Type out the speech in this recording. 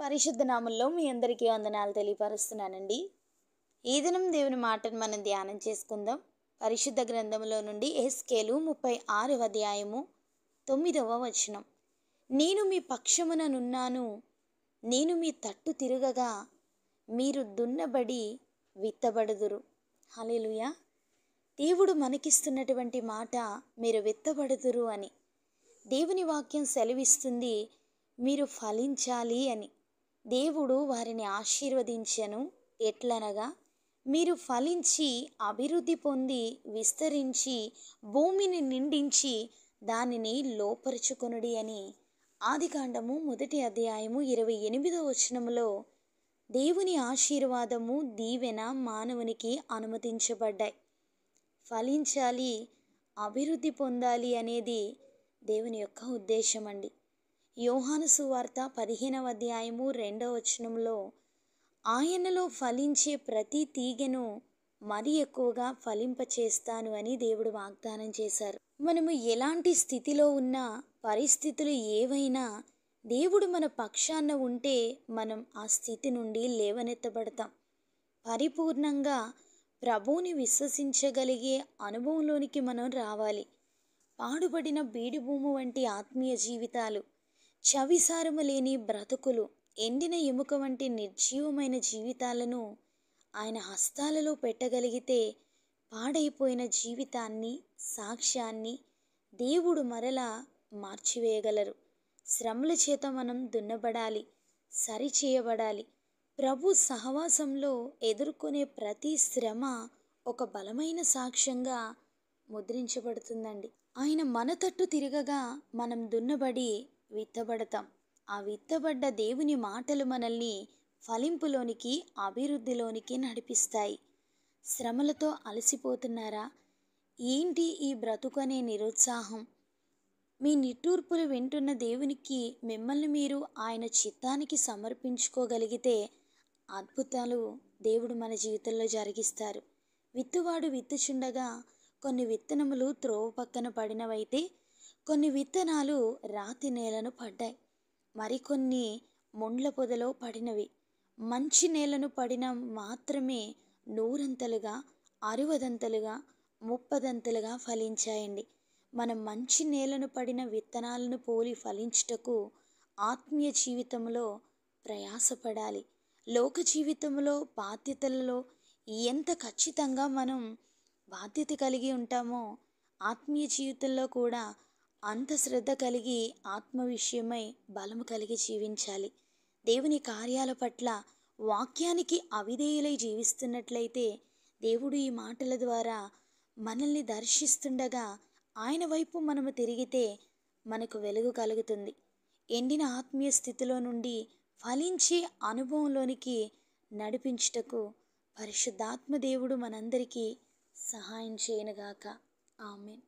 పరిశుద్ధ నామంలో మీ అందరికీ వందనాలు తెలియపరుస్తున్నానండి. ఈ దినం దేవుని మాటను మనం ధ్యానం చేసుకుందాం. పరిశుద్ధ గ్రంథంలో నుండి ఎహెజ్కేలు 36వ అధ్యాయము 9వ వచనం. నేను మీ పక్షముననున్నాను, నేను మీ తట్టు తిరగగా మీరు దున్నబడి విత్తబడుదురు. హల్లెలూయా. దేవుడు మనకిస్తున్నటువంటి మాట మీరు విత్తబడుదురు అని. దేవుని వాక్యం సెలవిస్తుంది మీరు ఫలించాలి అని. దేవుడు వారిని ఆశీర్వదించెను. ఎట్లనగా మీరు ఫలించి అభివృద్ధి పొంది విస్తరించి భూమిని నిండించి దానిని లోపరుచుకొనుడి అని ఆదికాండము 1వ అధ్యాయము 28వ వచనములో దేవుని ఆశీర్వాదము దీవెన మానవునికి అనుమతించబడ్డాయి. ఫలించాలి, అభివృద్ధి పొందాలి అనేది దేవుని యొక్క ఉద్దేశం అండి. యోహాను సువార్త 15వ అధ్యాయము 2వ వచనంలో ఆయనలో ఫలించే ప్రతి తీగెను మరి ఎక్కువగా ఫలింపచేస్తాను అని దేవుడు వాగ్దానం చేశారు. మనము ఎలాంటి స్థితిలో ఉన్నా, పరిస్థితులు ఏవైనా దేవుడు మన పక్షాన ఉంటే మనం ఆ స్థితి నుండి లేవనెత్తబడతాం. పరిపూర్ణంగా ప్రభువుని విశ్వసించగలిగే అనుభవంలోనికి మనం రావాలి. పాడుబడిన బీడు భూమి వంటి ఆత్మీయ జీవితాలు, చవిసారము లేని బ్రతుకులు, ఎండిన ఎముక వంటి నిర్జీవమైన జీవితాలను ఆయన హస్తాలలో పెట్టగలిగితే పాడైపోయిన జీవితాన్ని, సాక్ష్యాన్ని దేవుడు మరలా మార్చివేయగలరు. శ్రమల చేత మనం దున్నబడాలి, సరిచేయబడాలి. ప్రభు సహవాసంలో ఎదుర్కొనే ప్రతి శ్రమ ఒక బలమైన సాక్ష్యంగా ముద్రించబడుతుందండి. ఆయన మన తట్టు తిరగగా మనం దున్నబడి విత్తబడతాం. ఆ విత్తబడ్డ దేవుని మాటలు మనల్ని ఫలింపులోనికి, అభివృద్ధిలోనికి నడిపిస్తాయి. శ్రమలతో అలసిపోతున్నారా? ఏంటి ఈ బ్రతుకనే నిరుత్సాహం? మీ నిట్టూర్పులు వింటున్న దేవునికి మిమ్మల్ని మీరు ఆయన చిత్తానికి సమర్పించుకోగలిగితే అద్భుతాలు దేవుడు మన జీవితంలో జరిగిస్తారు. విత్తువాడు విత్తుచుండగా కొన్ని విత్తనములు త్రోవ పక్కన పడినవైతే కొన్ని విత్తనాలు రాతి నేలను పడ్డాయి. మరికొన్ని ముండ్ల పొదలో పడినవి. మంచి నేలను పడిన మాత్రమే 100 60 30 ఫలించాయండి. మనం మంచి నేలను పడిన విత్తనాలను పోలి ఫలించుటకు ఆత్మీయ జీవితంలో ప్రయాసపడాలి. లోక జీవితంలో బాధ్యతలలో ఎంత ఖచ్చితంగా మనం బాధ్యత కలిగి ఉంటామో ఆత్మీయ జీవితంలో కూడా అంత శ్రద్ధ కలిగి ఆత్మ విషయమై బలము కలిగి జీవించాలి. దేవుని కార్యాల పట్ల వాక్యానికి అవిధేయులై జీవిస్తున్నట్లయితే దేవుడు ఈ మాటల ద్వారా మనల్ని దర్శిస్తుండగా ఆయన వైపు మనము తిరిగితే మనకు వెలుగు కలుగుతుంది. ఎండిన ఆత్మీయ స్థితిలో నుండి ఫలించే అనుభవంలోనికి నడిపించుటకు పరిశుద్ధాత్మ దేవుడు మనందరికీ సహాయం చేయనుగాక. ఆమేన్.